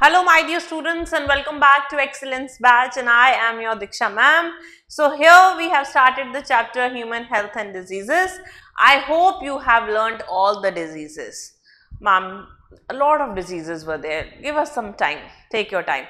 Hello my dear students and welcome back to Excellence Batch, and I am your Diksha ma'am. So here we have started the chapter Human Health and Diseases. I hope you have learnt all the diseases. Ma'am, a lot of diseases were there. Give us some time. Take your time.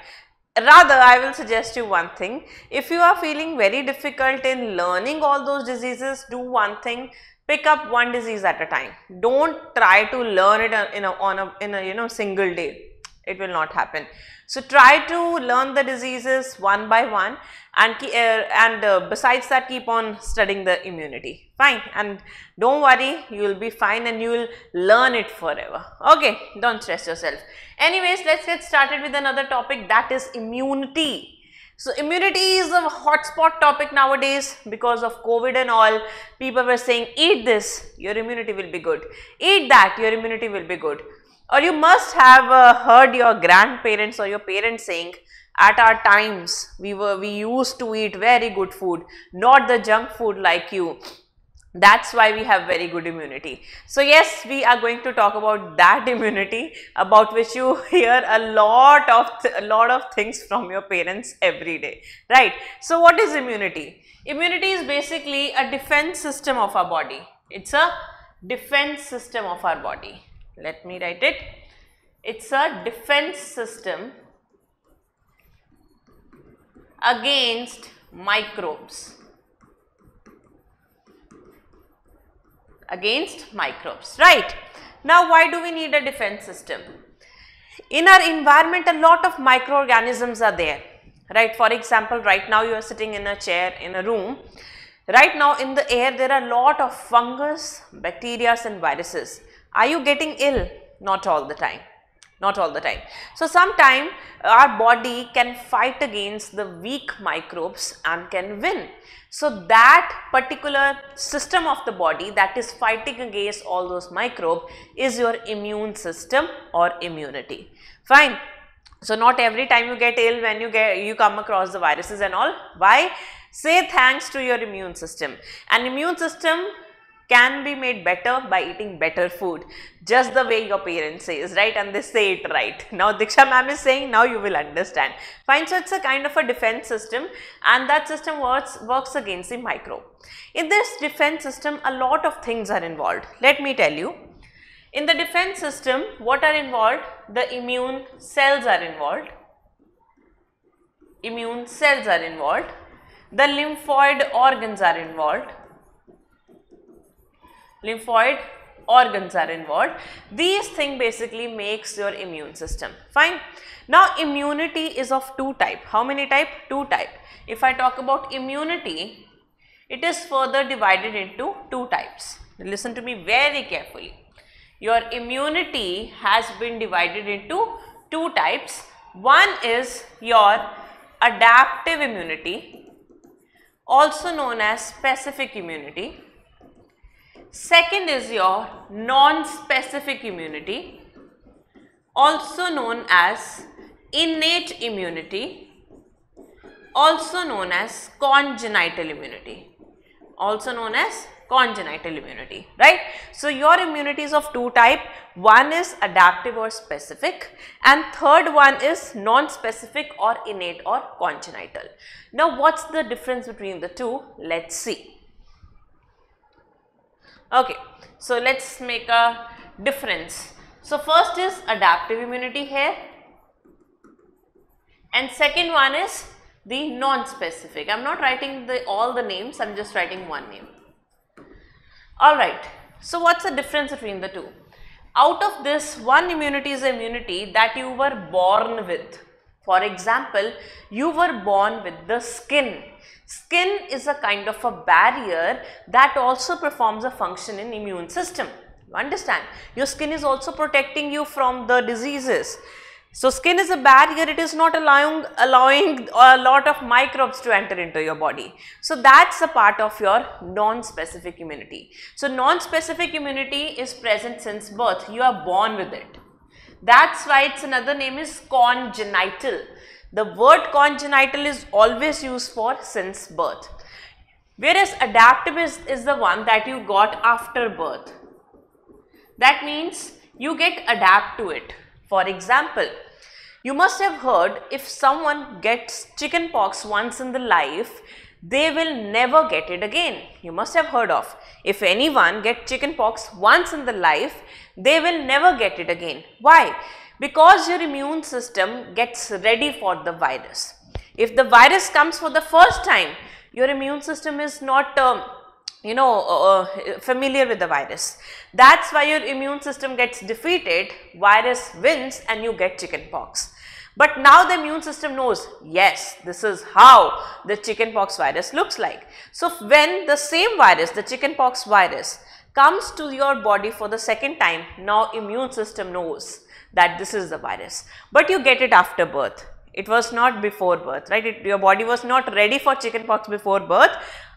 Rather, I will suggest you one thing. If you are feeling very difficult in learning all those diseases, do one thing. Pick up one disease at a time. Don't try to learn it in a single day. It will not happen. So try to learn the diseases one by one, and besides that, keep on studying the immunity. Fine, and don't worry, you will be fine and you will learn it forever. Okay, don't stress yourself. Anyways, let's get started with another topic, that is immunity. So immunity is a hotspot topic nowadays because of COVID and all. People were saying, eat this, your immunity will be good. Eat that, your immunity will be good. Or you must have heard your grandparents or your parents saying, at our times we used to eat very good food, not the junk food like you. That's why we have very good immunity. So yes, we are going to talk about that immunity about which you hear a lot of things from your parents every day, right? So what is immunity? Immunity is basically a defense system of our body. It's a defense system of our body. Let me write it. It's a defense system against microbes. Against microbes, right? Now, why do we need a defense system? In our environment, a lot of microorganisms are there, right? For example, right now you are sitting in a chair in a room. Right now in the air, there are a lot of fungus, bacteria and viruses. Are you getting ill? Not all the time. Not all the time. So sometime our body can fight against the weak microbes and can win. So that particular system of the body that is fighting against all those microbes is your immune system or immunity. Fine. So not every time you get ill when you come across the viruses and all. Why? Say thanks to your immune system. An immune system can be made better by eating better food, just the way your parents says, right? And they say it right. Now Diksha ma'am is saying, now you will understand. Fine, so it's a kind of a defense system, and that system works against the microbe. In this defense system, a lot of things are involved. Let me tell you. In the defense system, what are involved? The immune cells are involved. Immune cells are involved. The lymphoid organs are involved. Lymphoid organs are involved. These things basically makes your immune system. Fine. Now immunity is of two type. How many type? Two type. If I talk about immunity, it is further divided into two types. Listen to me very carefully. Your immunity has been divided into two types. One is your adaptive immunity, also known as specific immunity. Second is your non-specific immunity, also known as innate immunity, also known as congenital immunity, right? So your immunity is of two type. One is adaptive or specific, and third one is non-specific or innate or congenital. Now what's the difference between the two? Let's see. Okay, so let's make a difference. So first is adaptive immunity here, and second one is the non-specific. I'm not writing all the names, I'm just writing one name. Alright, so what's the difference between the two? Out of this, one immunity is immunity that you were born with. For example, you were born with the skin. Skin is a kind of a barrier that also performs a function in immune system. You understand? Your skin is also protecting you from the diseases. So skin is a barrier, it is not allowing a lot of microbes to enter into your body. So that's a part of your non-specific immunity. So non-specific immunity is present since birth. You are born with it. That's why its another name is congenital. The word congenital is always used for since birth. Whereas adaptive is the one that you got after birth. That means you get adapt to it. For example, You must have heard if someone gets chicken pox once in the life, they will never get it again. You must have heard of, if anyone gets chicken pox once in the life, they will never get it again. Why? Because your immune system gets ready for the virus. If the virus comes for the first time, your immune system is not familiar with the virus. That's why your immune system gets defeated, virus wins and you get chicken pox. But now the immune system knows, yes, this is how the chickenpox virus looks like. So when the same virus, the chickenpox virus, comes to your body for the second time, now immune system knows that this is the virus. But you get it after birth. It was not before birth, right? Your body was not ready for chickenpox before birth.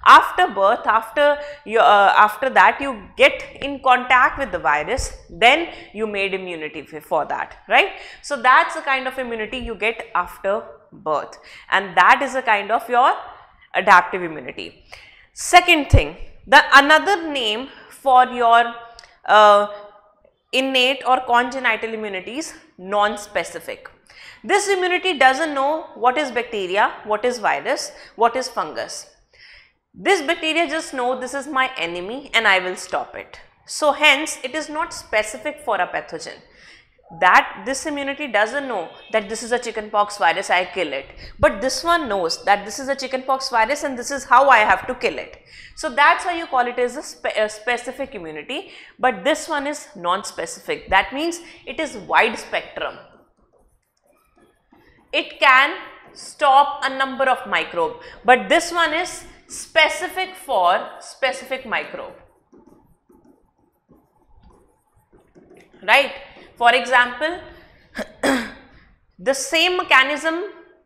After birth, after that you get in contact with the virus, then you made immunity for that, right? So that's the kind of immunity you get after birth, and that is a kind of your adaptive immunity. Second thing, the another name for your innate or congenital immunity is non-specific. This immunity doesn't know what is bacteria, what is virus, what is fungus. This bacteria just know this is my enemy and I will stop it. So hence it is not specific for a pathogen. That this immunity doesn't know that this is a chickenpox virus, I kill it. But this one knows that this is a chickenpox virus and this is how I have to kill it. So that's why you call it as a specific immunity, but this one is non-specific. That means it is wide spectrum. It can stop a number of microbes, but this one is specific for specific microbe, right? For example, the same mechanism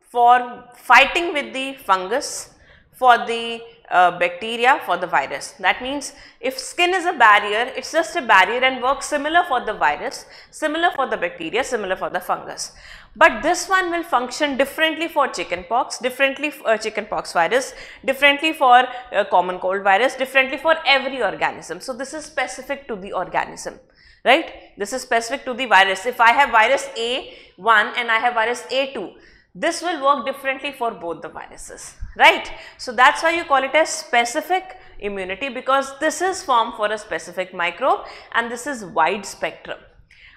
for fighting with the fungus, for the bacteria, for the virus. That means if skin is a barrier, it's just a barrier and works similar for the virus, similar for the bacteria, similar for the fungus. But this one will function differently for chickenpox, differently for chickenpox virus, differently for common cold virus, differently for every organism. So this is specific to the organism, right? This is specific to the virus. If I have virus A1 and I have virus A2, this will work differently for both the viruses, right? So that's why you call it as specific immunity, because this is formed for a specific microbe and this is wide spectrum.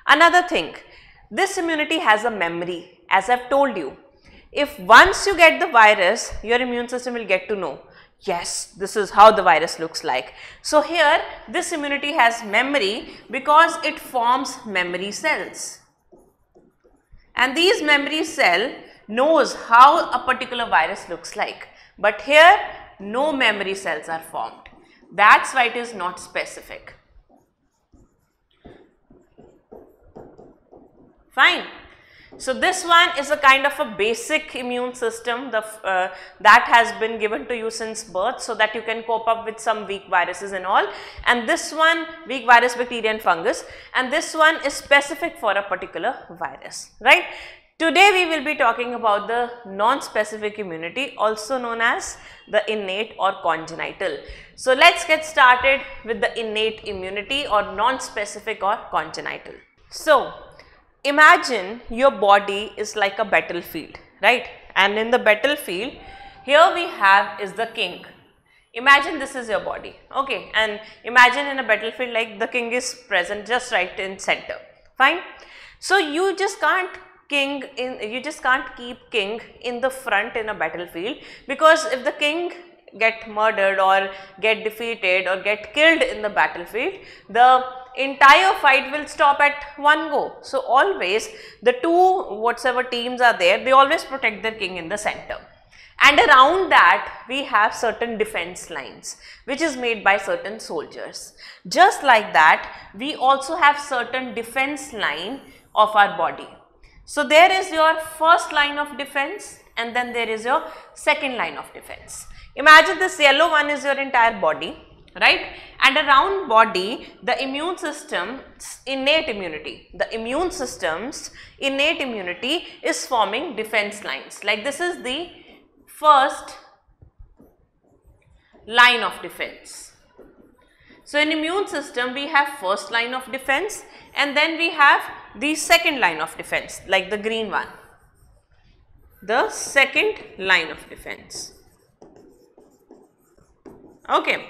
Another thing, this immunity has a memory, as I've told you. If once you get the virus, your immune system will get to know, yes, this is how the virus looks like. So here this immunity has memory because it forms memory cells. And these memory cell knows how a particular virus looks like. But here no memory cells are formed. That's why it is not specific. Fine. So this one is a kind of a basic immune system that has been given to you since birth, so that you can cope up with some weak viruses and all. And this one, weak virus, bacteria and fungus, and this one is specific for a particular virus, right? Today we will be talking about the non-specific immunity, also known as the innate or congenital. So let's get started with the innate immunity or non-specific or congenital. So imagine your body is like a battlefield, right? And in the battlefield, here we have is the king. Imagine this is your body, okay? And imagine in a battlefield like the king is present just right in center, fine? So you just can't keep king in the front in a battlefield, because if the king get murdered or get defeated or get killed in the battlefield, the entire fight will stop at one go. So always the two whatever teams are there, they always protect their king in the center. And around that we have certain defense lines which is made by certain soldiers. Just like that, we also have certain defense line of our body. So there is your first line of defense and then there is your second line of defense. Imagine this yellow one is your entire body, right? And around body, the immune system's innate immunity, is forming defense lines. Like this is the first line of defense. So in immune system, we have first line of defense and then we have the second line of defense, like the green one, the second line of defense. Okay.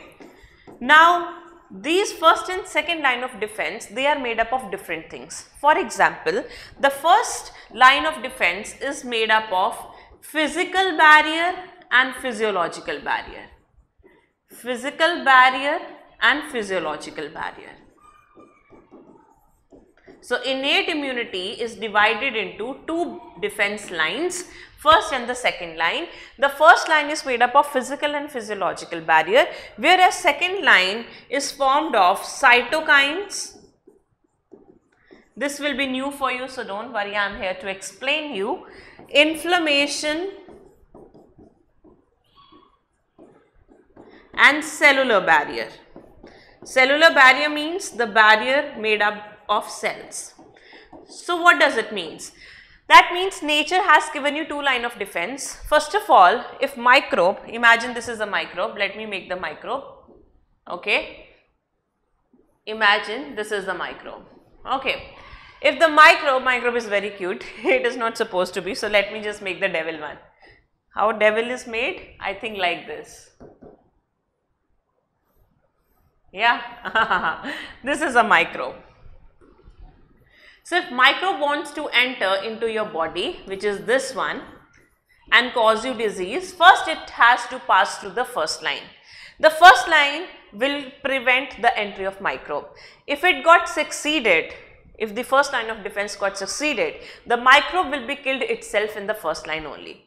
Now, these first and second line of defense, they are made up of different things. For example, the first line of defense is made up of physical barrier and physiological barrier. Physical barrier and physiological barrier. So, innate immunity is divided into two defense lines, first and the second line. The first line is made up of physical and physiological barrier, whereas second line is formed of cytokines. This will be new for you, so don't worry, I am here to explain you. Inflammation and cellular barrier. Cellular barrier means the barrier made up of cells. So what does it mean? That means nature has given you two lines of defense. First of all, if microbe, imagine this is a microbe, let me make the microbe, okay, imagine this is the microbe, okay. If the microbe is very cute, it is not supposed to be, so let me just make the devil one. How devil is made? I think like this. Yeah, this is a microbe. So, if microbe wants to enter into your body, which is this one, and cause you disease, first it has to pass through the first line. The first line will prevent the entry of microbe. If it got succeeded, if the first line of defense got succeeded, the microbe will be killed itself in the first line only.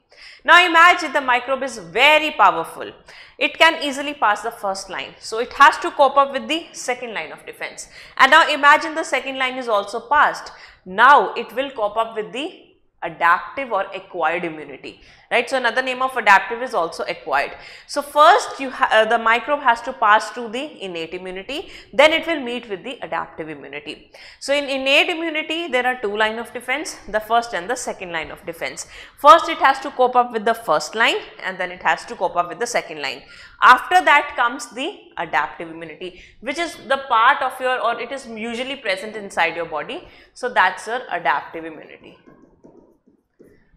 Now imagine the microbe is very powerful. It can easily pass the first line. So it has to cope up with the second line of defense. And now imagine the second line is also passed. Now it will cope up with the adaptive or acquired immunity, right? So another name of adaptive is also acquired. So first the microbe has to pass through the innate immunity, then it will meet with the adaptive immunity. So in innate immunity there are two lines of defense, the first and the second line of defense. First it has to cope up with the first line and then it has to cope up with the second line. After that comes the adaptive immunity, which is the part of your, or it is usually present inside your body. So that's your adaptive immunity.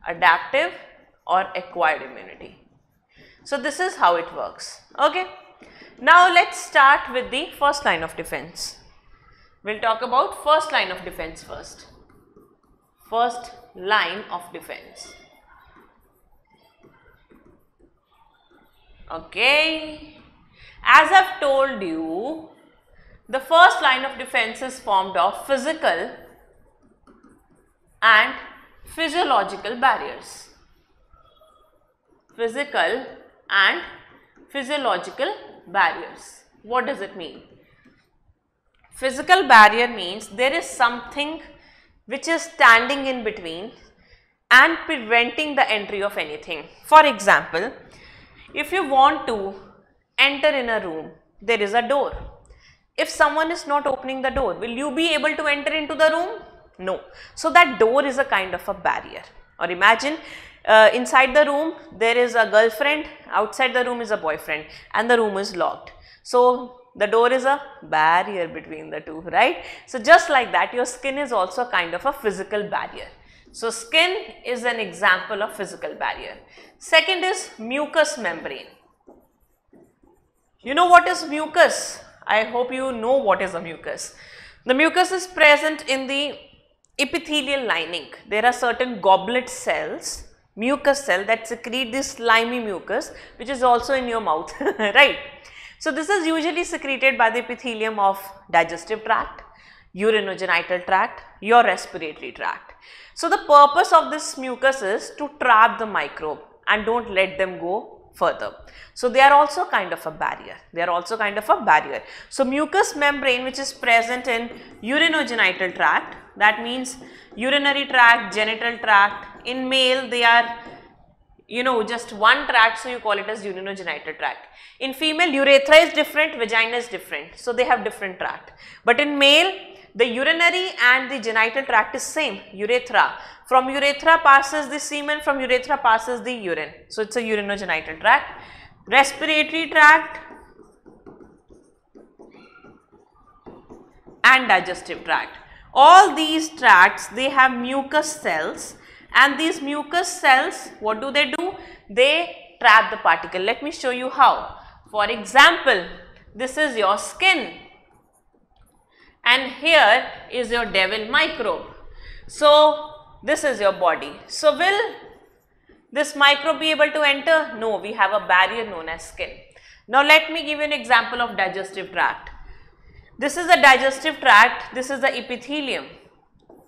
Adaptive or acquired immunity. So this is how it works. Okay. Now let's start with the first line of defense. We'll talk about first line of defense first. First line of defense. Okay. As I've told you, the first line of defense is formed of physical and physiological barriers. Physical and physiological barriers. What does it mean? Physical barrier means there is something which is standing in between and preventing the entry of anything. For example, if you want to enter in a room, there is a door. If someone is not opening the door, will you be able to enter into the room? No. So that door is a kind of a barrier. Or imagine inside the room there is a girlfriend, outside the room is a boyfriend, and the room is locked. So the door is a barrier between the two, right? So just like that, your skin is also kind of a physical barrier. So skin is an example of physical barrier. Second is mucous membrane. You know what is mucus? I hope you know what is a mucus. The mucus is present in the epithelial lining. There are certain goblet cells, mucus cell, that secrete this slimy mucus, which is also in your mouth, right? So this is usually secreted by the epithelium of digestive tract, urinogenital tract, your respiratory tract. So the purpose of this mucus is to trap the microbe and don't let them go further. So they are also kind of a barrier. They are also kind of a barrier. So mucous membrane, which is present in urinogenital tract, that means urinary tract, genital tract. In male they are, you know, just one tract, so you call it as urinogenital tract. In female, urethra is different, vagina is different, so they have different tract. But in male, the urinary and the genital tract is same, urethra. From urethra passes the semen, from urethra passes the urine. So it's a urinogenital tract. Respiratory tract and digestive tract. All these tracts, they have mucus cells, And these mucus cells, what do? They trap the particle. Let me show you how. For example, this is your skin and here is your devil microbe. So this is your body. So will this microbe be able to enter? No, we have a barrier known as skin. Now let me give you an example of digestive tract. This is the digestive tract, this is the epithelium.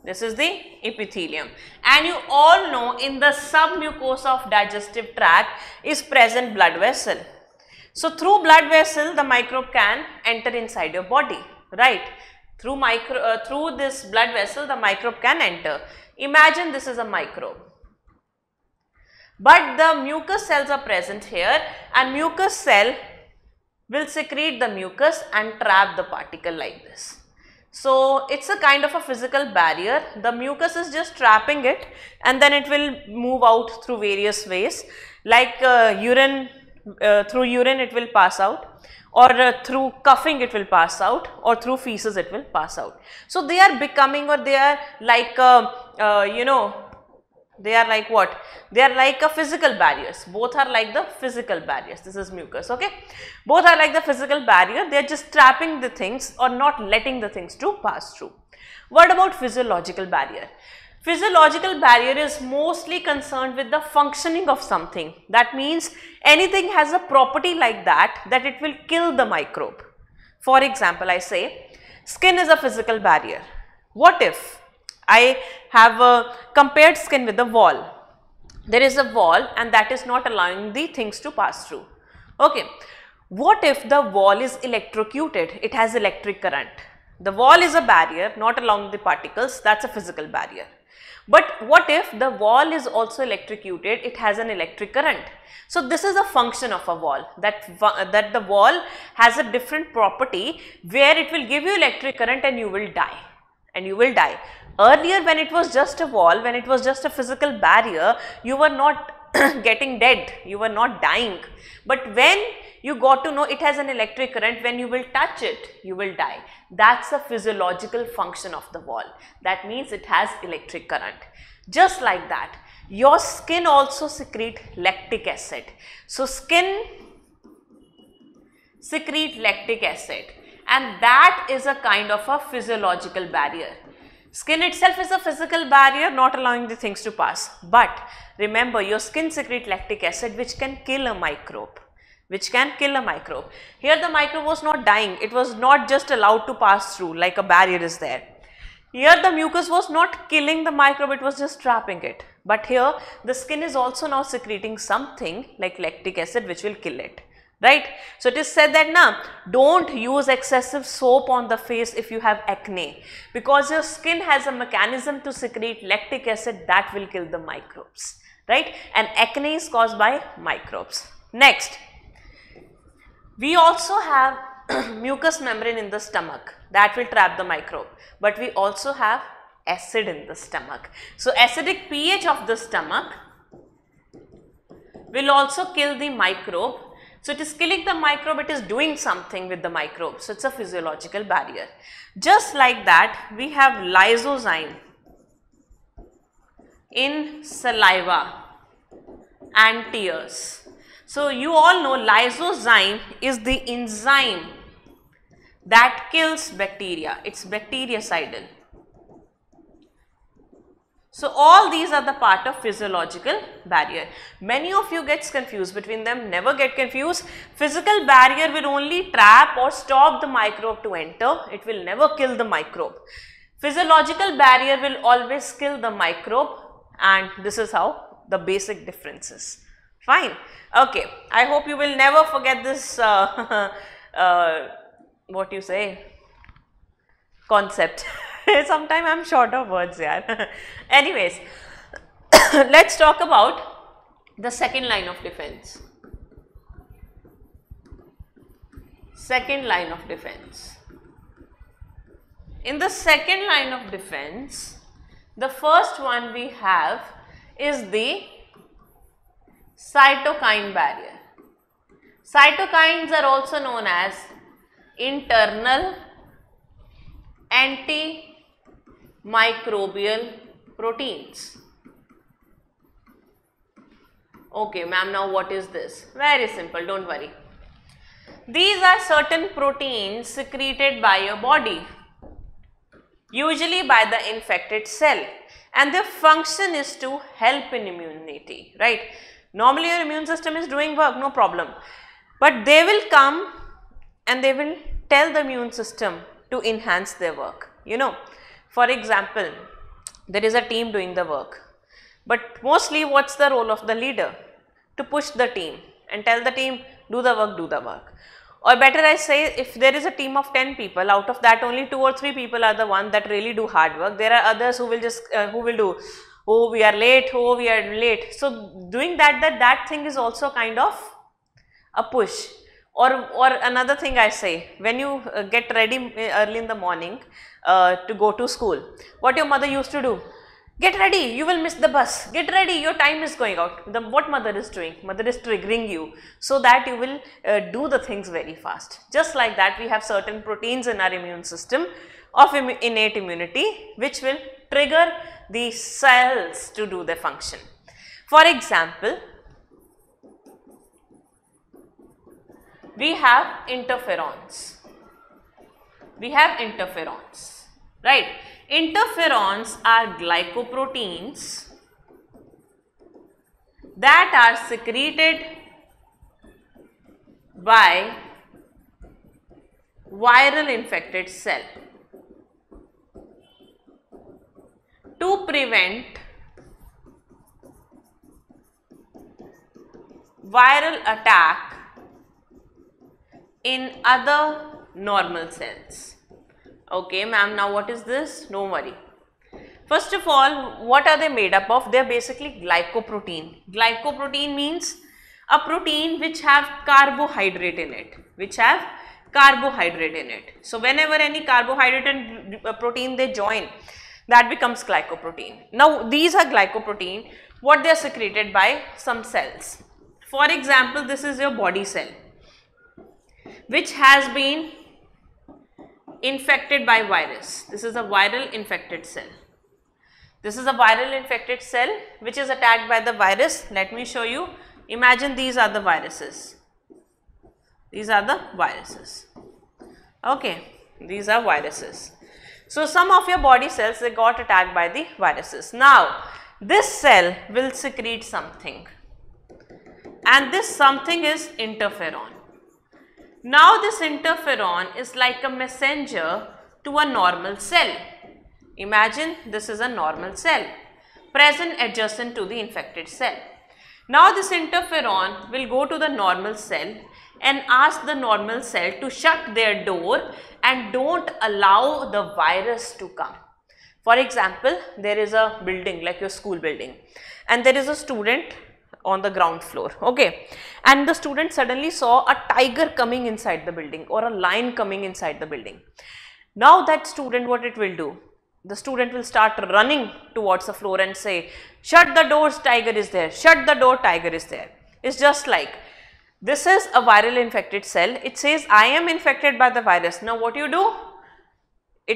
This is the epithelium, and you all know in the submucosa of digestive tract is present blood vessel. So through blood vessel the microbe can enter inside your body, right? Through this blood vessel the microbe can enter. Imagine this is a microbe, but the mucus cells are present here, and mucus cell will secrete the mucus and trap the particle like this. So it's a kind of a physical barrier. The mucus is just trapping it and then it will move out through various ways, like urine, through urine it will pass out, or through coughing it will pass out, or through feces it will pass out. So they are becoming, or they are like they are like what? They are like a physical barriers. Both are like the physical barriers. This is mucus, okay? Both are like the physical barrier. They are just trapping the things or not letting the things to pass through. What about physiological barrier? Physiological barrier is mostly concerned with the functioning of something. That means anything has a property like that it will kill the microbe. For example, I say skin is a physical barrier. What if I have compared skin with the wall? There is a wall and that is not allowing the things to pass through. Okay. What if the wall is electrocuted? It has electric current. The wall is a barrier, not allowing the particles. That's a physical barrier. But what if the wall is also electrocuted? It has an electric current. So this is a function of a wall, that the wall has a different property where it will give you electric current and you will die. Earlier, when it was just a wall, when it was just a physical barrier, you were not getting dead, you were not dying. But when you got to know it has an electric current, when you will touch it, you will die. That's a physiological function of the wall. That means it has electric current. Just like that, your skin also secrete lactic acid. So skin secrete lactic acid, and that is a kind of a physiological barrier. Skin itself is a physical barrier, not allowing the things to pass. But remember, your skin secrete lactic acid which can kill a microbe. Here the microbe was not dying. It was not just allowed to pass through like a barrier is there. Here the mucus was not killing the microbe, it was just trapping it. But here the skin is also now secreting something like lactic acid which will kill it. Right? So it is said that now don't use excessive soap on the face if you have acne, because your skin has a mechanism to secrete lactic acid that will kill the microbes. Right? And acne is caused by microbes. Next, we also have mucous membrane in the stomach that will trap the microbe, but we also have acid in the stomach. So acidic pH of the stomach will also kill the microbe. So it is killing the microbe, it is doing something with the microbe. So it's a physiological barrier. Just like that, we have lysozyme in saliva and tears. So you all know lysozyme is the enzyme that kills bacteria. It's bactericidal. So all these are the part of physiological barrier. Many of you gets confused between them. Never get confused. Physical barrier will only trap or stop the microbe to enter. It will never kill the microbe. Physiological barrier will always kill the microbe, and this is how the basic difference is. Fine. Okay. I hope you will never forget this what you say, concept. Sometimes I am short of words here. Anyways, let's talk about the second line of defense. Second line of defense. In the second line of defense, the first one we have is the cytokine barrier. Cytokines are also known as internal antimicrobial proteins. Okay, ma'am, now what is this? Very simple, don't worry. These are certain proteins secreted by your body, usually by the infected cell, and their function is to help in immunity, right? Normally your immune system is doing work, no problem, but they will come and they will tell the immune system to enhance their work. You know, for example, there is a team doing the work, but mostly what's the role of the leader? To push the team and tell the team, do the work, do the work. Or better I say, if there is a team of 10 people, out of that only 2 or 3 people are the ones that really do hard work. There are others who will just, do, oh we are late, oh we are late. So doing that thing is also kind of a push. Or another thing I say, when you get ready early in the morning to go to school, what your mother used to do? Get ready, you will miss the bus. Get ready, your time is going out. What mother is doing? Mother is triggering you so that you will do the things very fast. Just like that, we have certain proteins in our immune system of innate immunity which will trigger the cells to do their function. For example, we have interferons. Right? Interferons are glycoproteins that are secreted by viral infected cell to prevent viral attack in other normal cells. Okay, ma'am, now what is this? Don't worry. First of all, what are they made up of? They are basically glycoprotein. Glycoprotein means a protein which have carbohydrate in it. So whenever any carbohydrate and protein they join, that becomes glycoprotein. Now these are glycoprotein, what they are secreted by some cells. For example, this is your body cell which has been infected by virus. This is a viral infected cell. This is a viral infected cell which is attacked by the virus. Let me show you. Imagine these are the viruses. Okay, these are viruses. So some of your body cells, they got attacked by the viruses. Now this cell will secrete something, and this something is interferon. Now this interferon is like a messenger to a normal cell. Imagine this is a normal cell present adjacent to the infected cell. Now this interferon will go to the normal cell and ask the normal cell to shut their door and don't allow the virus to come. For example, there is a building like your school building, and there is a student on the ground floor, okay, and the student suddenly saw a tiger coming inside the building or a lion coming inside the building. Now that student, what it will do? The student will start running towards the floor and say, shut the doors, tiger is there, shut the door, tiger is there. It's just like, this is a viral infected cell, it says I am infected by the virus. Now what you do? How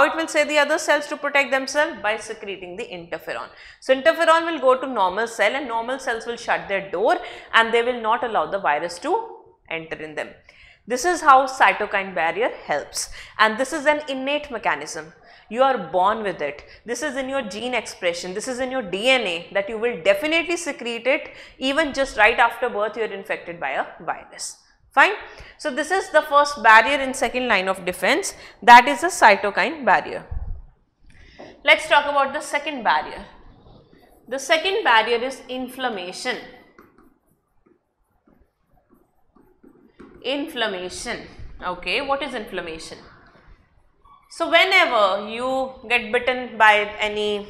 it will say the other cells to protect themselves? By secreting the interferon. So interferon will go to normal cell and normal cells will shut their door and they will not allow the virus to enter in them. This is how cytokine barrier helps, and this is an innate mechanism. You are born with it. This is in your gene expression. This is in your DNA that you will definitely secrete it even just right after birth you are infected by a virus. Fine. So this is the first barrier in second line of defense, that is the cytokine barrier. Let's talk about the second barrier. The second barrier is inflammation. Okay, what is inflammation? So whenever you get bitten by any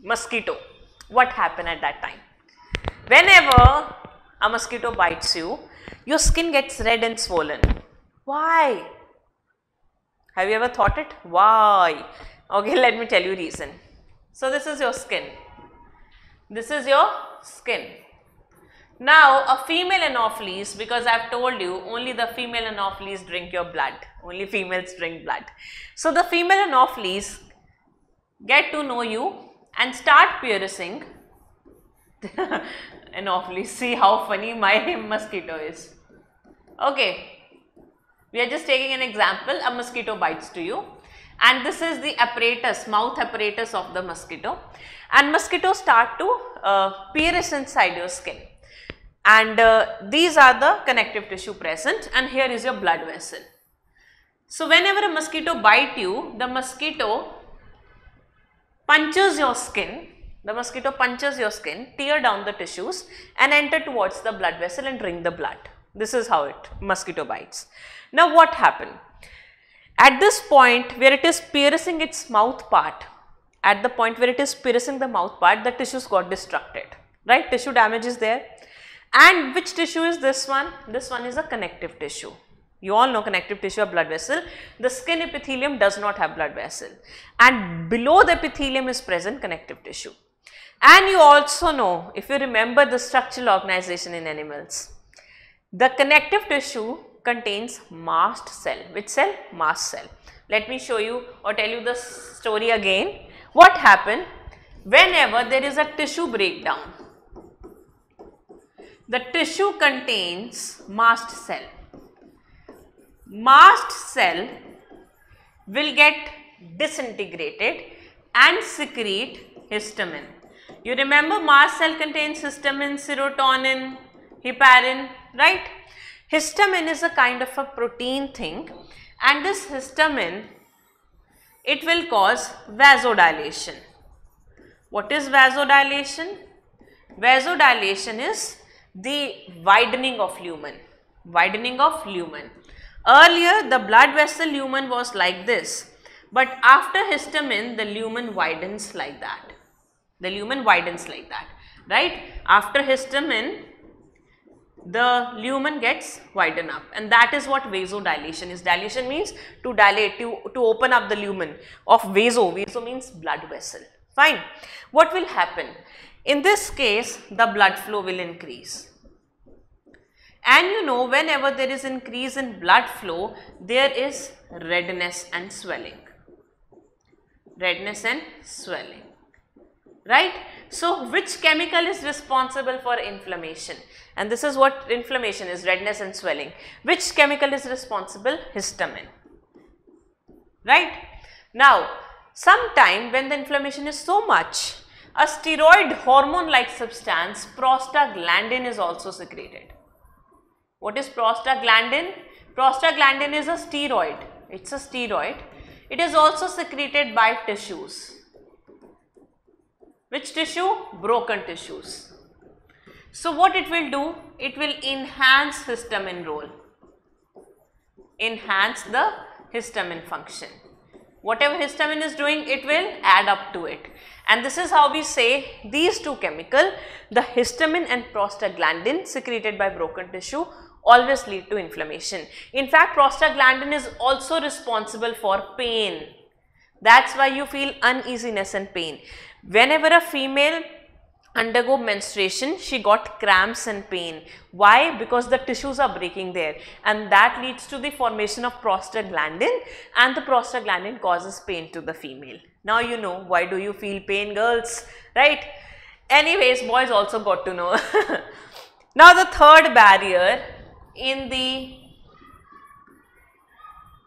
mosquito, what happens at that time? Whenever a mosquito bites you, your skin gets red and swollen. Why? Have you ever thought it? Why? Okay, let me tell you reason. So this is your skin. Now a female anopheles, because I have told you only the female anopheles drink your blood, only females drink blood. So the female anopheles get to know you and start piercing And awfully, see how funny my mosquito is. Okay, we are just taking an example. A mosquito bites to you, and this is the apparatus, mouth apparatus of the mosquito, and mosquitoes start to pierce inside your skin, and these are the connective tissue present, and here is your blood vessel. So whenever a mosquito bites you, the mosquito punches your skin. Tear down the tissues and enter towards the blood vessel and drink the blood. This is how mosquito bites. Now what happened? At this point where it is piercing its mouth part, the tissues got destructed, right? Tissue damage is there. And which tissue is this one? This one is a connective tissue. You all know connective tissue or blood vessel. The skin epithelium does not have blood vessel, and below the epithelium is present connective tissue. And you also know, if you remember the structural organization in animals, the connective tissue contains mast cell. Which cell? Mast cell. Let me show you or tell you the story again. What happened whenever there is a tissue breakdown? The tissue contains mast cell. Mast cell will get disintegrated and secrete histamine. You remember mast cell contains histamine, serotonin, heparin, right? Histamine is a kind of a protein thing, and this histamine, it will cause vasodilation. What is vasodilation? Vasodilation is the widening of lumen. Earlier the blood vessel lumen was like this, but after histamine the lumen widens like that. Right? After histamine the lumen gets widened up, and that is what vasodilation is. Dilation means to dilate, to open up the lumen of vaso. Vaso means blood vessel. Fine. What will happen? In this case, the blood flow will increase. And you know, whenever there is increase in blood flow, there is redness and swelling. Right? So, which chemical is responsible for inflammation? And this is what inflammation is, redness and swelling. Which chemical is responsible? Histamine. Right? Now, sometime when the inflammation is so much, a steroid hormone like substance, prostaglandin, is also secreted. What is prostaglandin? Prostaglandin is a steroid. It's a steroid. It is also secreted by tissues. Which tissue? Broken tissues. So what it will do? It will enhance histamine role. Enhance the histamine function. Whatever histamine is doing, it will add up to it. And this is how we say these two chemicals, the histamine and prostaglandin secreted by broken tissue, always lead to inflammation. In fact, prostaglandin is also responsible for pain. That's why you feel uneasiness and pain. Whenever a female undergo menstruation, she got cramps and pain. Why? Because the tissues are breaking there, and that leads to the formation of prostaglandin, and the prostaglandin causes pain to the female. Now you know why do you feel pain, girls, right? Anyways, boys also got to know. Now the third barrier in the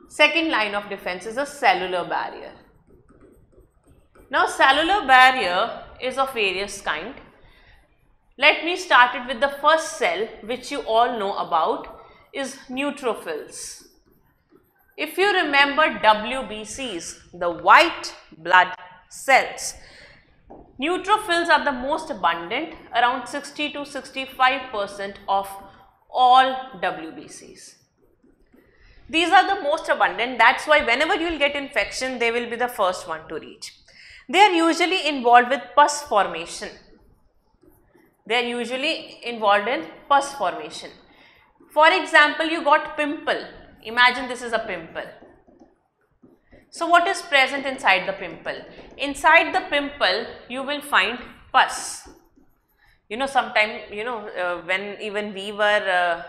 second line of defense is a cellular barrier. Now cellular barrier is of various kind. Let me start it with the first cell, which you all know about, is neutrophils. If you remember WBCs, the white blood cells, neutrophils are the most abundant, around 60 to 65% of all WBCs. These are the most abundant. That's why whenever you will get infection, they will be the first one to reach. They are usually involved with pus formation. For example, you got pimple. Imagine this is a pimple. So what is present inside the pimple? Inside the pimple, you will find pus. You know, sometime, when even we were,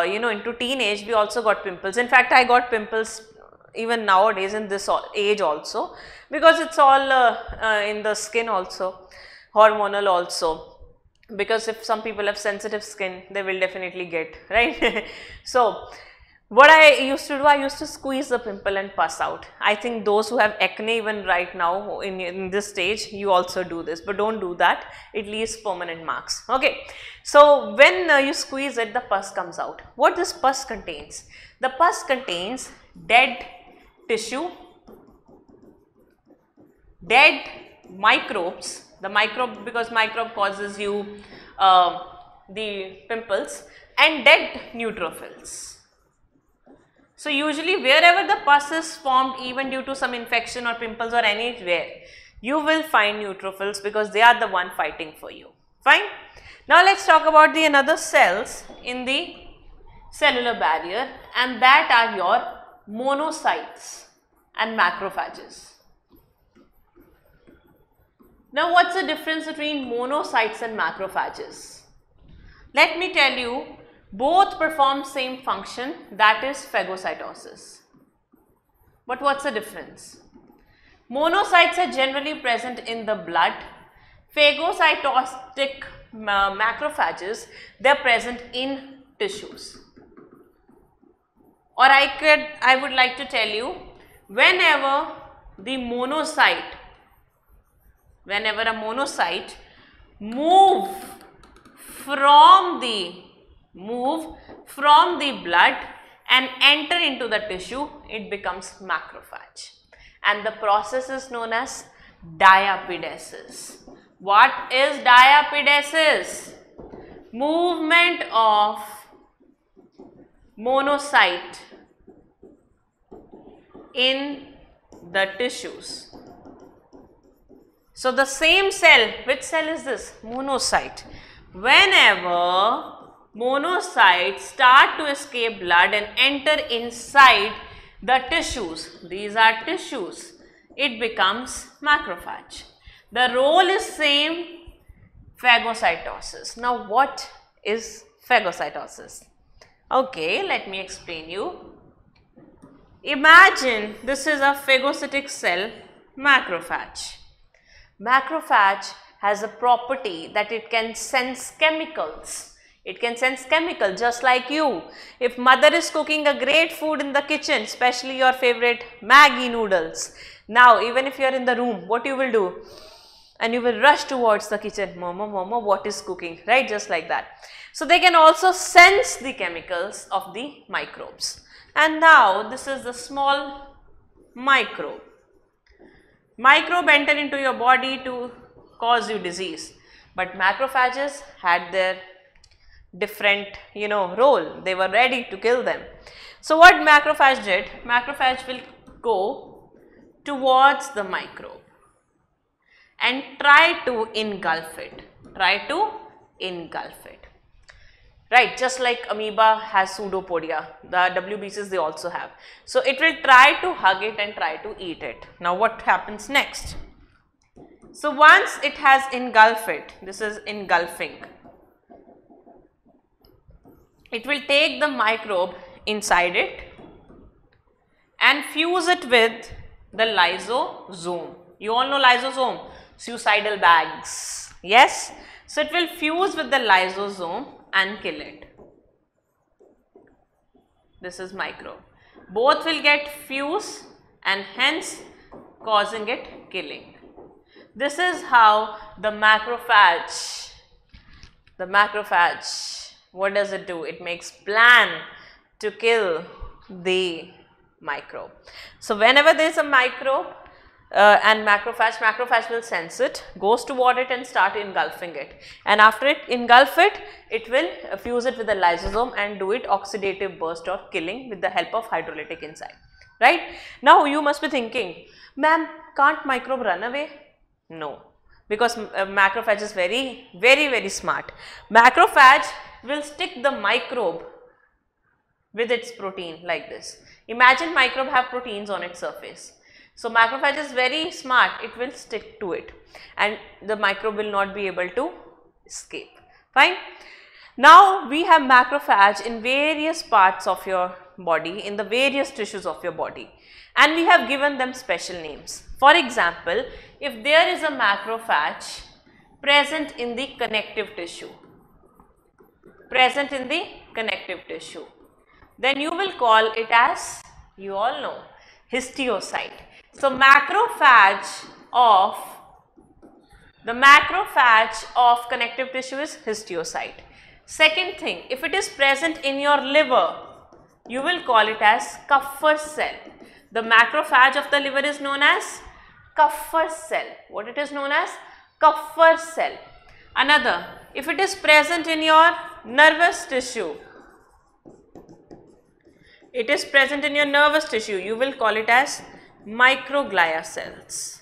into teenage, we also got pimples. In fact, I got pimples even nowadays in this age also, because it's all in the skin also, hormonal also. because if some people have sensitive skin, they will definitely get, right? So what I used to do, I used to squeeze the pimple and pus out. I think those who have acne even right now in this stage, you also do this, but don't do that. It leaves permanent marks. Okay. So when you squeeze it, the pus comes out. What this pus contains? The pus contains dead tissue, dead microbes. The microbe, because microbe causes you the pimples, and dead neutrophils. So usually wherever the pus is formed, even due to some infection or pimples or anywhere, you will find neutrophils because they are the one fighting for you. Fine. Now let's talk about the another cells in the cellular barrier, and that are your monocytes and macrophages. Now what's the difference between monocytes and macrophages? Let me tell you, both perform same function, that is phagocytosis. But what's the difference? Monocytes are generally present in the blood. Phagocytotic macrophages, they are present in tissues. Or I would like to tell you, whenever a monocyte move from the blood and enter into the tissue, it becomes macrophage, and the process is known as diapedesis. What is diapedesis? Movement of monocyte in the tissues. So the same cell, which cell is this? Monocyte. Whenever monocytes start to escape blood and enter inside the tissues, these are tissues, it becomes macrophage. The role is same, phagocytosis. Now what is phagocytosis? Okay, let me explain you. Imagine this is a phagocytic cell, macrophage. Macrophage has a property that it can sense chemicals. It can sense chemicals just like you. If mother is cooking a great food in the kitchen, especially your favorite Maggi noodles. Now, even if you are in the room, what you will do? And you will rush towards the kitchen. Mama, mama, what is cooking? Right? Just like that. So, they can also sense the chemicals of the microbes. And now, this is the small microbe. Microbe enter into your body to cause you disease. But macrophages had their different, role. They were ready to kill them. So what macrophage did? Macrophage will go towards the microbe and try to engulf it. Right, just like amoeba has pseudopodia, the WBCs they also have. So it will try to hug it and try to eat it. Now what happens next? So once it has engulfed it, this is engulfing. It will take the microbe inside it and fuse it with the lysosome. You all know lysosome, suicidal bags. Yes? So it will fuse with the lysosome and kill it. This is microbe. Both will get fused and hence causing it killing. This is how the macrophage, what does it do? It makes plan to kill the microbe. So whenever there is a microbe and macrophage will sense it, goes toward it and start engulfing it. And after it engulf it, it will fuse it with the lysosome and do it oxidative burst or killing with the help of hydrolytic enzyme. Right? Now you must be thinking, ma'am, can't microbe run away? No, because macrophage is very, very, very smart. Macrophage will stick the microbe with its protein like this. Imagine microbe have proteins on its surface. So macrophage is very smart, it will stick to it and the microbe will not be able to escape. Fine. Now we have macrophage in various parts of your body, in the various tissues of your body, and we have given them special names. For example, if there is a macrophage present in the connective tissue. Present in the connective tissue. Then you will call it as, you all know, histiocyte. So macrophage of connective tissue is histiocyte. Second thing, if it is present in your liver, you will call it as Kupffer cell. The macrophage of the liver is known as Kupffer cell. What it is known as? Kupffer cell. Another, if it is present in your nervous tissue, you will call it as microglia cells.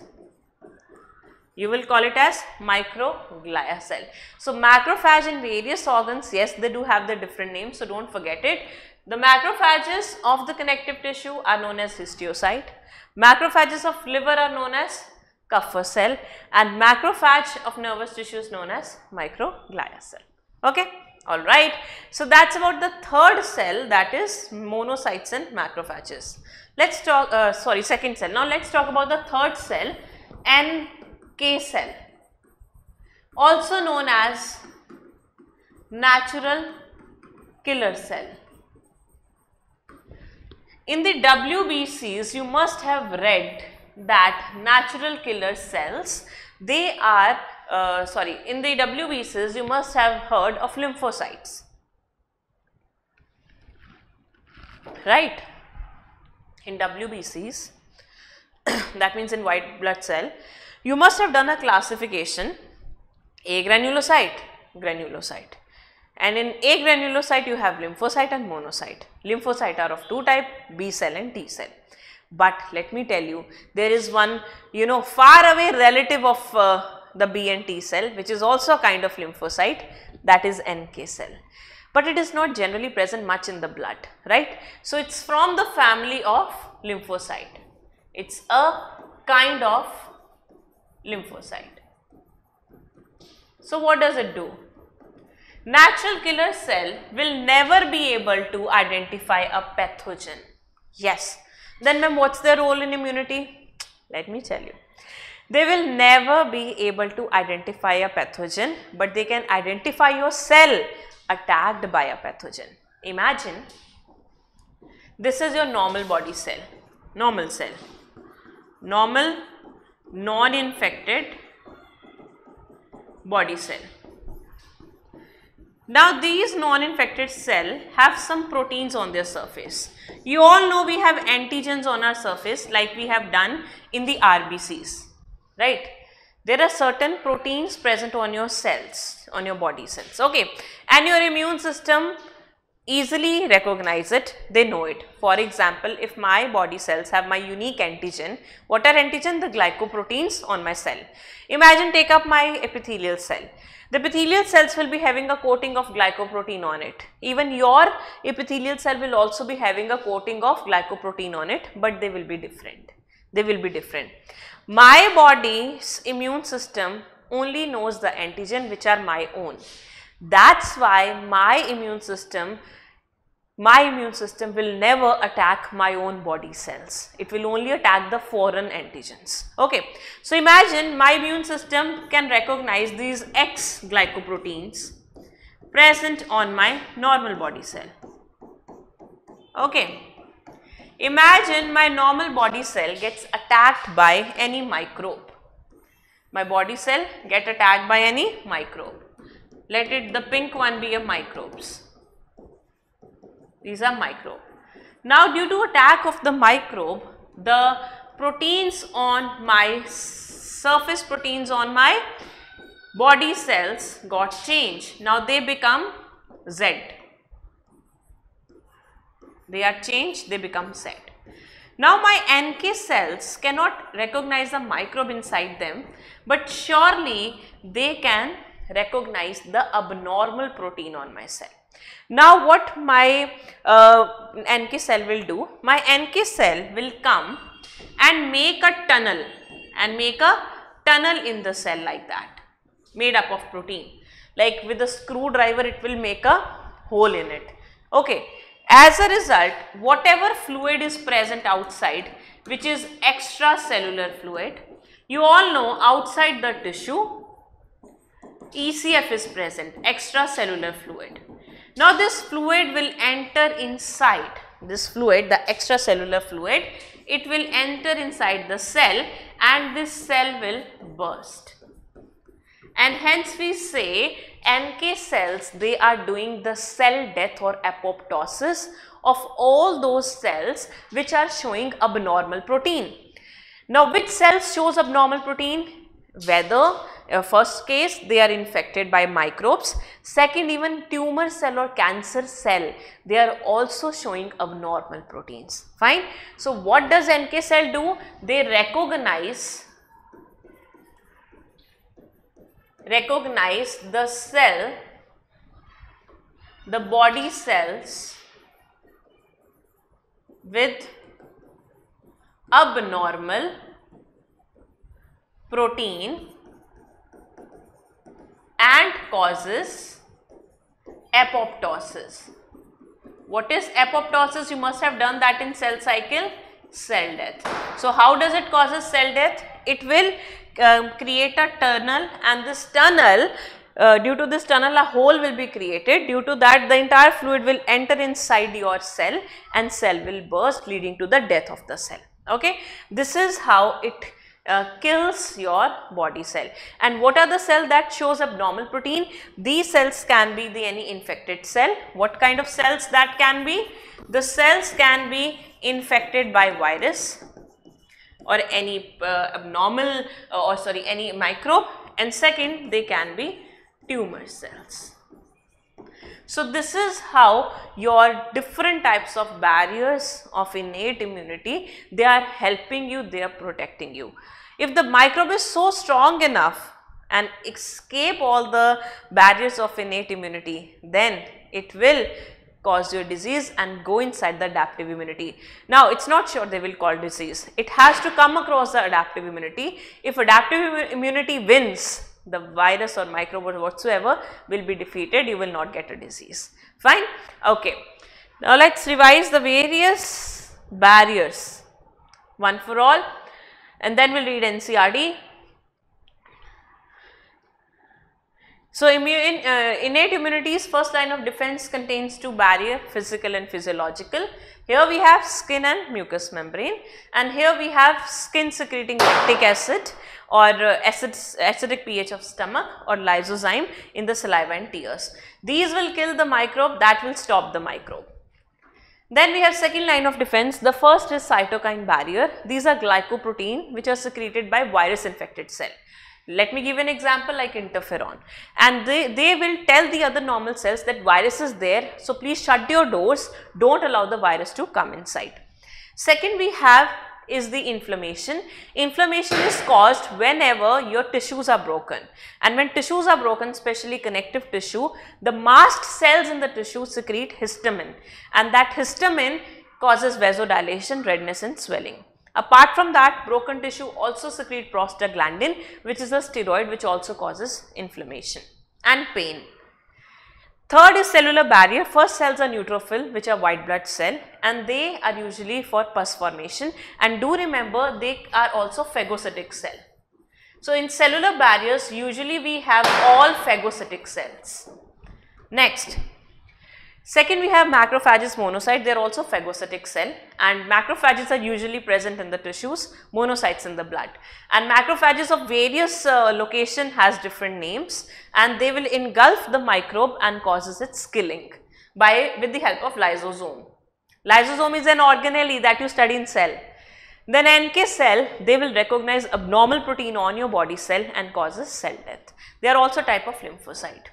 You will call it as microglia cell. So macrophage in various organs, yes, they do have the different names, so don't forget it. The macrophages of the connective tissue are known as histiocyte. Macrophages of liver are known as Kupffer cell, and macrophage of nervous tissue is known as microglia cell. Okay, all right. So that's about the third cell, that is monocytes and macrophages. Let's talk. Second cell. Now let's talk about the third cell, NK cell, also known as natural killer cell. In the WBCs, you must have read that natural killer cells, they are, in the WBCs, you must have heard of lymphocytes, right? In WBCs, that means in white blood cell, you must have done a classification, A granulocyte, granulocyte. And in A granulocyte, you have lymphocyte and monocyte. Lymphocyte are of two types, B cell and T cell. But let me tell you, there is one, far away relative of the B and T cell, which is also a kind of lymphocyte, that is NK cell. But it is not generally present much in the blood, right? So it's from the family of lymphocyte. It's a kind of lymphocyte. So what does it do? Natural killer cell will never be able to identify a pathogen. Yes. Then ma'am, what's their role in immunity? Let me tell you. They will never be able to identify a pathogen, but they can identify your cell attacked by a pathogen. Imagine, this is your normal body cell, normal cell, normal non-infected body cell. Now these non-infected cells have some proteins on their surface. You all know we have antigens on our surface like we have done in the RBCs, right? There are certain proteins present on your cells, on your body cells, okay? And your immune system easily recognize it, they know it. For example, if my body cells have my unique antigen, what are antigen? The glycoproteins on my cell. Imagine, take up my epithelial cell. The epithelial cells will be having a coating of glycoprotein on it. Even your epithelial cell will also be having a coating of glycoprotein on it, but they will be different. They will be different. My body's immune system only knows the antigen which are my own. That's why my immune system will never attack my own body cells. It will only attack the foreign antigens. Okay. So imagine my immune system can recognize these X glycoproteins present on my normal body cell. Okay. Imagine my normal body cell gets attacked by any microbe. My body cell get attacked by any microbe. Let it, the pink one be a microbes. These are microbe. Now due to attack of the microbe, the proteins on my surface proteins on my body cells got changed. Now they become Z. They are changed, they become Z. Now my NK cells cannot recognize the microbe inside them, but surely they can recognize the abnormal protein on my cell. Now what my NK cell will do? My NK cell will come and make a tunnel in the cell like that, made up of protein. Like with a screwdriver it will make a hole in it. Okay. As a result, whatever fluid is present outside, which is extracellular fluid, you all know outside the tissue, ECF is present, extracellular fluid. Now this fluid will enter inside, this fluid, the extracellular fluid, it will enter inside the cell and this cell will burst. And hence we say NK cells, they are doing the cell death or apoptosis of all those cells which are showing abnormal protein. Now which cells shows abnormal protein? Whether first case they are infected by microbes, second even tumor cell or cancer cell, they are also showing abnormal proteins. Fine. So what does NK cell do? They recognize the cell, the body cells with abnormal protein and causes apoptosis. What is apoptosis? You must have done that in cell cycle, cell death. So how does it causes cell death? It will create a tunnel, and this tunnel, due to this tunnel a hole will be created. Due to that the entire fluid will enter inside your cell and cell will burst, leading to the death of the cell. Okay, this is how it kills your body cell. And what are the cells that shows abnormal protein? These cells can be any infected cell. What kind of cells that can be? The cells can be infected by virus or any any microbe, and second they can be tumor cells. So this is how your different types of barriers of innate immunity, they are helping you, they are protecting you. If the microbe is so strong enough and escape all the barriers of innate immunity, then it will cause your disease and go inside the adaptive immunity. Now it's not sure they will cause disease, it has to come across the adaptive immunity. If adaptive immunity wins, the virus or microbe or whatsoever will be defeated, you will not get a disease. Fine. Okay. Now let's revise the various barriers one for all, and then we'll read NCERT. So innate immunity's first line of defense contains two barriers, physical and physiological. Here we have skin and mucous membrane, and here we have skin secreting lactic acid or acidic pH of stomach or lysozyme in the saliva and tears. These will kill the microbe, that will stop the microbe. Then we have second line of defense. The first is cytokine barrier. These are glycoprotein which are secreted by virus infected cell. Let me give an example like interferon, and they will tell the other normal cells that virus is there, so please shut your doors, don't allow the virus to come inside. Second we have is the inflammation. Inflammation is caused whenever your tissues are broken, and when tissues are broken, especially connective tissue, the mast cells in the tissue secrete histamine, and that histamine causes vasodilation, redness and swelling. Apart from that, broken tissue also secrete prostaglandin, which is a steroid which also causes inflammation and pain. Third is cellular barrier. First cells are neutrophil, which are white blood cell, and they are usually for pus formation, and do remember they are also phagocytic cell. So in cellular barriers usually we have all phagocytic cells. Next, second we have macrophages, monocytes. They are also phagocytic cell, and macrophages are usually present in the tissues, monocytes in the blood. And macrophages of various location has different names, and they will engulf the microbe and causes its killing with the help of lysosome. Lysosome is an organelle that you study in cell. Then NK cell, they will recognize abnormal protein on your body cell and causes cell death. They are also type of lymphocyte.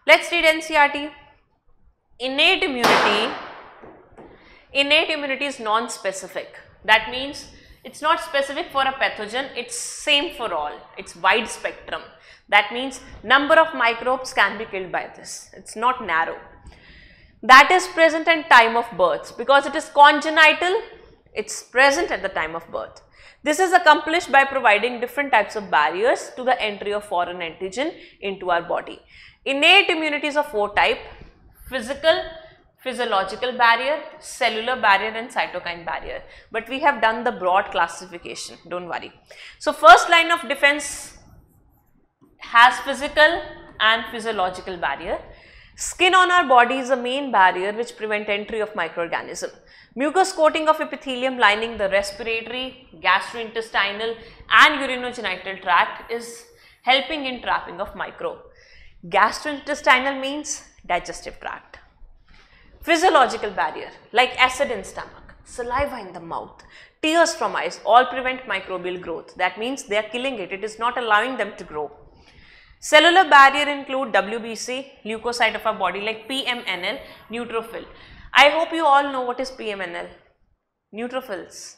Let's read NCERT. Innate immunity is non-specific. That means it's not specific for a pathogen, it's same for all, it's wide spectrum. That means number of microbes can be killed by this, it's not narrow. That is present at time of birth, because it is congenital, it's present at the time of birth. This is accomplished by providing different types of barriers to the entry of foreign antigen into our body. Innate immunity is of four types: physical, physiological barrier, cellular barrier and cytokine barrier. But we have done the broad classification, don't worry. So first line of defense has physical and physiological barrier. Skin on our body is the main barrier which prevent entry of microorganism. Mucous coating of epithelium lining the respiratory, gastrointestinal and urinogenital tract is helping in trapping of microbe. Gastrointestinal means digestive tract. Physiological barrier like acid in stomach, saliva in the mouth, tears from eyes all prevent microbial growth. That means they are killing it. It is not allowing them to grow. Cellular barrier include WBC, leukocyte of our body like PMNL, neutrophil. I hope you all know what is PMNL, neutrophils.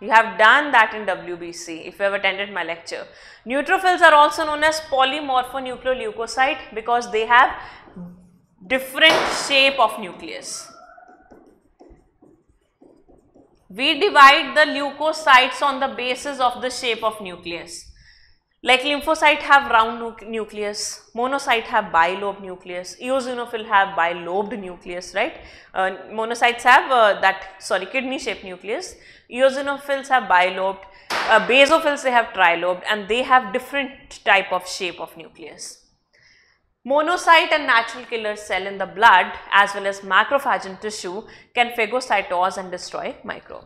You have done that in WBC if you have attended my lecture. Neutrophils are also known as polymorphonucleoleucocyte because they have different shape of nucleus. We divide the leukocytes on the basis of the shape of nucleus. Like lymphocyte have round nucleus, monocyte have bilobed nucleus, eosinophil have bilobed nucleus, right? Monocytes have kidney shaped nucleus, eosinophils have bilobed, basophils they have trilobed, and they have different type of shape of nucleus. Monocyte and natural killer cell in the blood as well as macrophage in tissue can phagocytose and destroy microbe.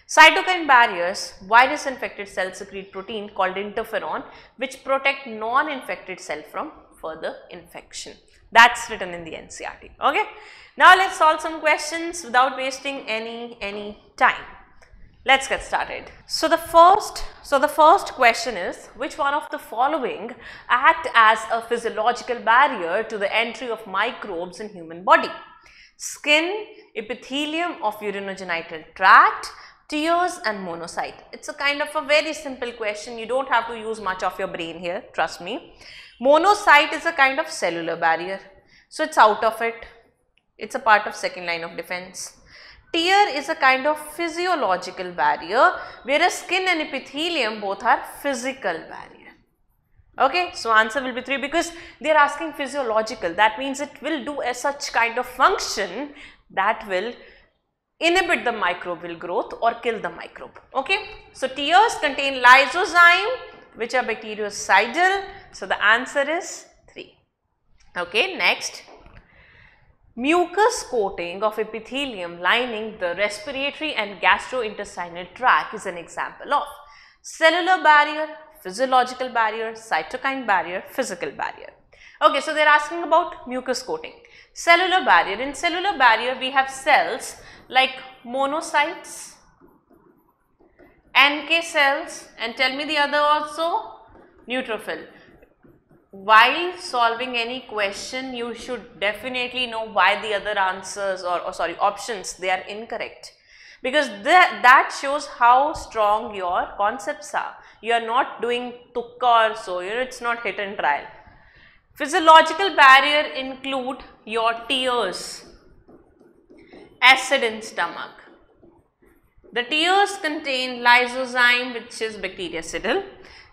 Cytokine barriers, virus infected cells secrete protein called interferon which protect non-infected cell from further infection. That's written in the NCERT. Okay. Now let's solve some questions without wasting any time. Let's get started. So the first question is, which one of the following act as a physiological barrier to the entry of microbes in human body? Skin, epithelium of urinogenital tract, tears and monocyte. It's a kind of a very simple question. You don't have to use much of your brain here, trust me. Monocyte is a kind of cellular barrier. So it's out of it. It's a part of second line of defense. Tear is a kind of physiological barrier, whereas skin and epithelium both are physical barrier. Okay, so answer will be 3 because they are asking physiological. That means it will do such kind of function that will inhibit the microbial growth or kill the microbe. Okay, so tears contain lysozyme which are bactericidal. So the answer is 3. Okay, next. Mucous coating of epithelium lining the respiratory and gastrointestinal tract is an example of cellular barrier, physiological barrier, cytokine barrier, physical barrier. Okay, so they are asking about mucous coating. Cellular barrier. In cellular barrier we have cells like monocytes, NK cells, and tell me the other also, neutrophil. While solving any question, you should definitely know why the other answers or options they are incorrect, because that shows how strong your concepts are. You are not doing tukka or so, it's not hit and trial. Physiological barrier include your tears, acid in stomach. The tears contain lysozyme which is bactericidal.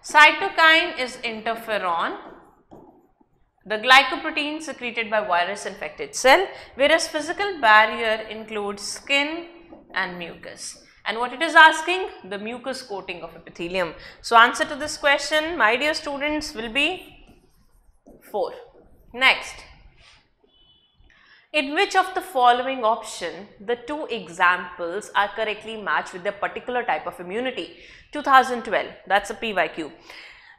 Cytokine is interferon. The glycoprotein secreted by virus infected cell, whereas physical barrier includes skin and mucus. And what it is asking? The mucous coating of epithelium. So answer to this question, my dear students, will be 4. Next. In which of the following option the 2 examples are correctly matched with a particular type of immunity? 2012, that's a PYQ.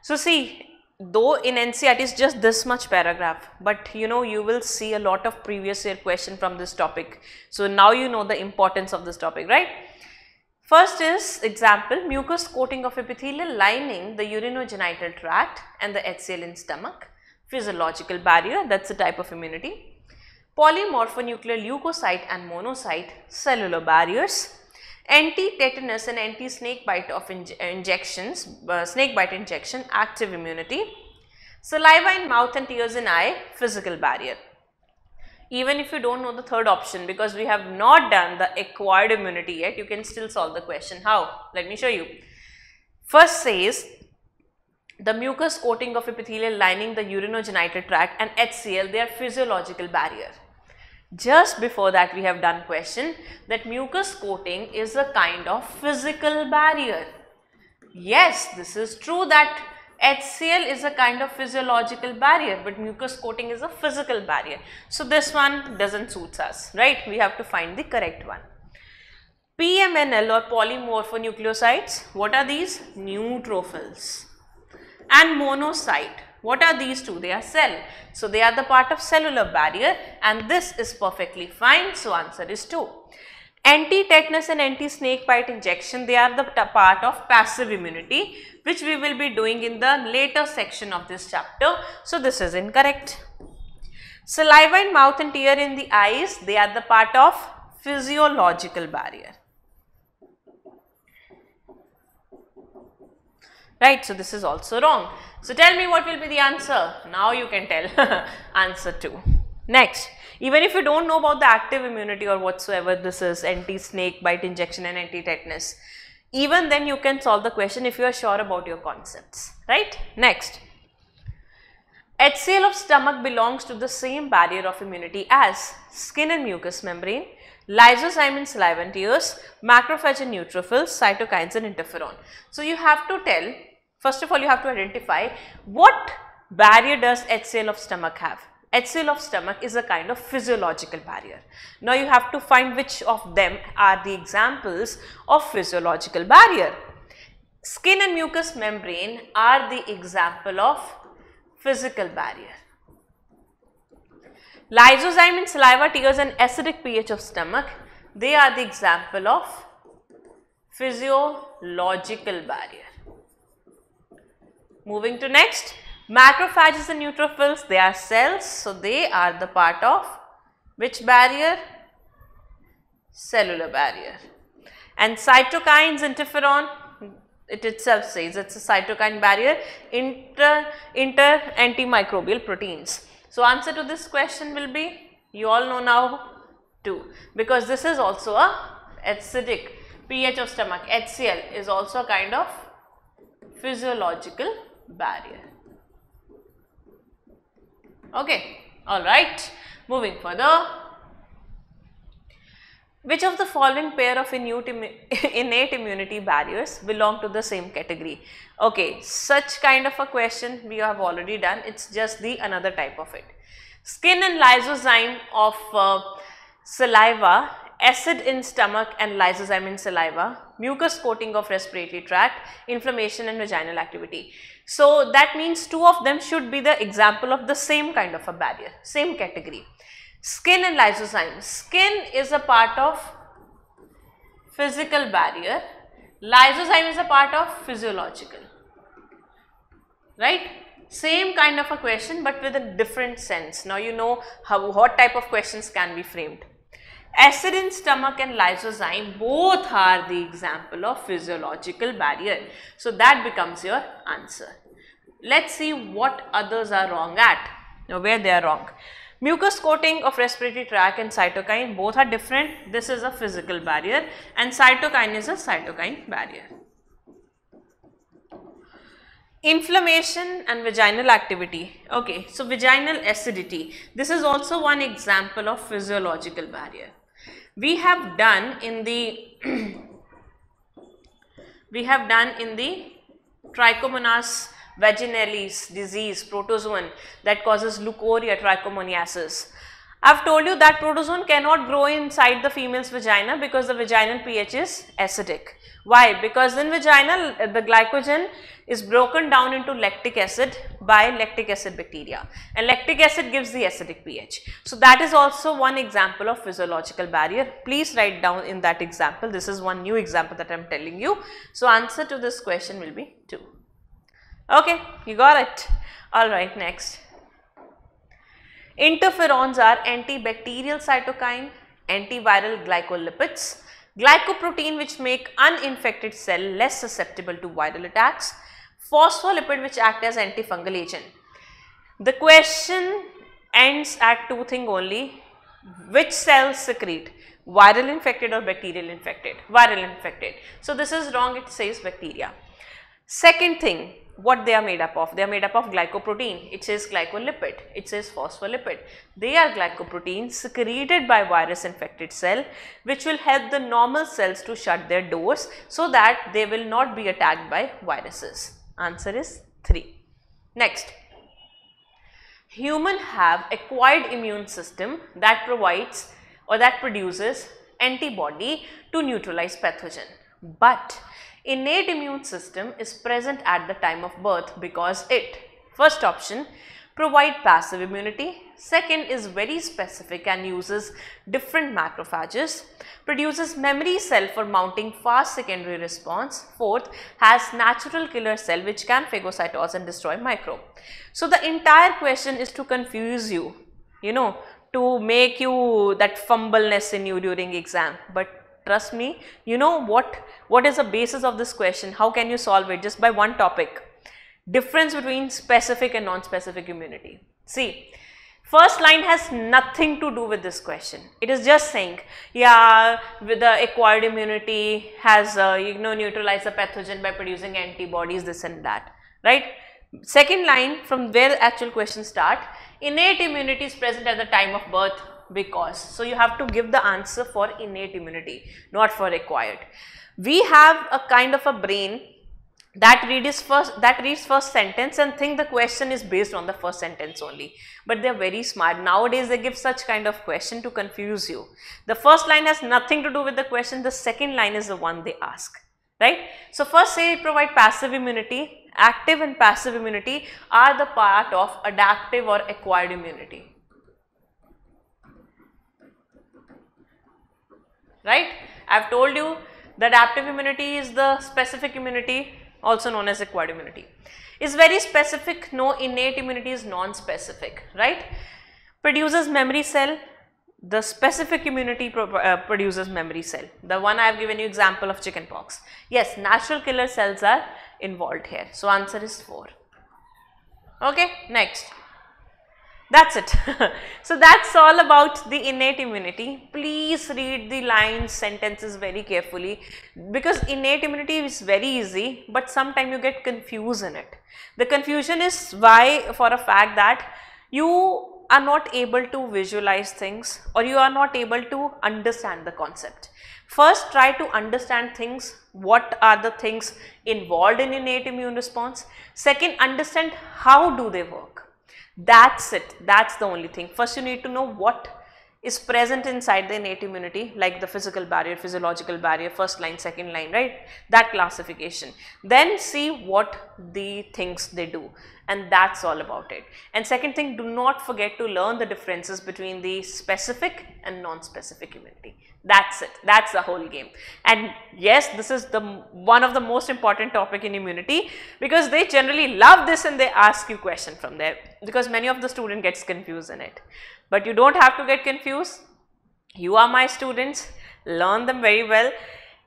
So see, though in NCERT is just this much paragraph, but you will see a lot of previous year question from this topic. So now you know the importance of this topic, right? First is example, mucous coating of epithelial lining the urinogenital tract and the HCl in stomach. Physiological barrier, that's a type of immunity. Polymorphonucleoleucocyte and monocyte, cellular barriers. Anti-tetanus and anti-snake bite of injections, snake bite injection, active immunity. Saliva in mouth and tears in eye, physical barrier. Even if you don't know the third option, because we have not done the acquired immunity yet, you can still solve the question. How? Let me show you. First says, the mucous coating of epithelial lining the urinogenital tract and HCl, they are physiological barrier. Just before that we have done question that mucous coating is a kind of physical barrier. Yes, this is true that HCl is a kind of physiological barrier, but mucus coating is a physical barrier. So this one doesn't suit us, right? We have to find the correct one. PMNL or polymorphonucleosides, what are these? Neutrophils. And monocyte, what are these two? They are cell. So they are the part of cellular barrier, and this is perfectly fine. So answer is 2. Anti-tetanus and anti-snake bite injection, they are the part of passive immunity, which we will be doing in the later section of this chapter. So this is incorrect. Saliva in mouth and tear in the eyes, they are the part of physiological barrier. Right, so this is also wrong. So tell me what will be the answer. Now you can tell. Answer 2. Next, even if you don't know about the active immunity or whatsoever this is, anti-snake bite injection and anti-tetanus, even then you can solve the question if you are sure about your concepts, right? Next, HCl of stomach belongs to the same barrier of immunity as skin and mucous membrane, lysozyme in saliva and tears, macrophage and neutrophils, cytokines and interferon. So you have to tell, first of all you have to identify what barrier does HCl of stomach have. HCl of stomach is a kind of physiological barrier. Now you have to find which of them are the examples of physiological barrier. Skin and mucous membrane are the example of physical barrier. Lysozyme in saliva, tears and acidic pH of stomach, they are the example of physiological barrier. Moving to next, macrophages and neutrophils, they are cells, so they are the part of which barrier? Cellular barrier. And cytokines, interferon, it itself says it's a cytokine barrier, antimicrobial proteins. So answer to this question will be, you all know now, 2, because this is also a acidic pH of stomach. HCl is also a kind of physiological barrier. Okay, all right. Moving further. Which of the following pair of innate immunity barriers belong to the same category? Okay, such kind of a question we have already done. It's just the another type of it. Skin and lysozyme of saliva, acid in stomach and lysozyme in saliva, mucus coating of respiratory tract, inflammation and vaginal activity. So that means 2 of them should be the example of the same kind of a barrier, same category. Skin and lysozyme. Skin is a part of physical barrier, lysozyme is a part of physiological, right? Same kind of a question but with a different sense. Now you know what type of questions can be framed. Acid in stomach and lysozyme both are the example of physiological barrier. So that becomes your answer. Let's see what others are wrong at. Now where they are wrong. Mucus coating of respiratory tract and cytokine both are different. This is a physical barrier and cytokine is a cytokine barrier. Inflammation and vaginal activity. Okay, so vaginal acidity. This is also one example of physiological barrier. We have done in the Trichomonas vaginalis disease, protozoan that causes leukorrhea, trichomoniasis. I have told you that protozoan cannot grow inside the female's vagina because the vaginal pH is acidic. Why? Because in vaginal the glycogen is broken down into lactic acid by lactic acid bacteria, and lactic acid gives the acidic pH. So that is also one example of physiological barrier. Please write down in that example. This is one new example that I am telling you. So answer to this question will be 2. Okay, you got it. Alright, next. Interferons are antibacterial cytokine, antiviral glycolipids, glycoprotein which make uninfected cell less susceptible to viral attacks, phospholipid which act as antifungal agent. The question ends at 2 things only. Which cells secrete? Viral infected or bacterial infected? Viral infected. So this is wrong, it says bacteria. Second thing, what they are made up of? They are made up of glycoprotein. It says glycolipid. It says phospholipid. They are glycoproteins secreted by virus infected cell which will help the normal cells to shut their doors so that they will not be attacked by viruses. Answer is 3. Next, humans have acquired immune system that provides or that produces antibody to neutralize pathogen. But innate immune system is present at the time of birth because it, first option, provide passive immunity, second is very specific and uses different macrophages, produces memory cell for mounting fast secondary response, fourth has natural killer cell which can phagocytose and destroy microbe. So the entire question is to confuse you, to make you that fumbleness in you during exam, but trust me, you know what is the basis of this question, how can you solve it? Just by one topic. Difference between specific and non-specific immunity. See, first line has nothing to do with this question. It is just saying, yeah, with the acquired immunity has, neutralized the pathogen by producing antibodies, this and that, right? Second line, from where the actual question start, innate immunity is present at the time of birth because. So you have to give the answer for innate immunity, not for acquired. We have a kind of a brain that reads first sentence and think the question is based on the first sentence only, but they are very smart. Nowadays they give such kind of question to confuse you. The first line has nothing to do with the question, the second line is the one they ask, right? So first say it provide passive immunity. Active and passive immunity are the part of adaptive or acquired immunity, right? I have told you the adaptive immunity is the specific immunity, also known as acquired immunity. Is very specific, no, innate immunity is non-specific, right? Produces memory cell, the specific immunity produces memory cell. The one I have given you example of chickenpox. Yes, natural killer cells are involved here. So answer is 4. Okay, next. That's it. So that's all about the innate immunity. Please read the lines, sentences very carefully, because innate immunity is very easy, but sometimes you get confused in it. The confusion is why, for a fact that you are not able to visualize things or you are not able to understand the concept. First, try to understand things, what are the things involved in innate immune response. Second, understand how do they work. That's it. That's the only thing. First, you need to know what is present inside the innate immunity, like the physical barrier, physiological barrier, first line, second line, right? That classification. Then see what the things they do, and that's all about it. And second thing, do not forget to learn the differences between the specific and non-specific immunity. That's it. That's the whole game. And yes, this is the one of the most important topic in immunity, because they generally love this and they ask you question from there, because many of the student gets confused in it. But you don't have to get confused. You are my students. Learn them very well.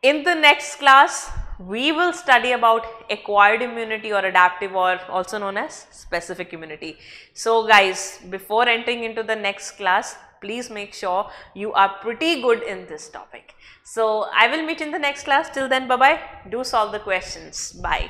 In the next class, we will study about acquired immunity or adaptive, or also known as specific immunity. So guys, before entering into the next class, please make sure you are pretty good in this topic. So I will meet in the next class. Till then, bye-bye. Do solve the questions. Bye.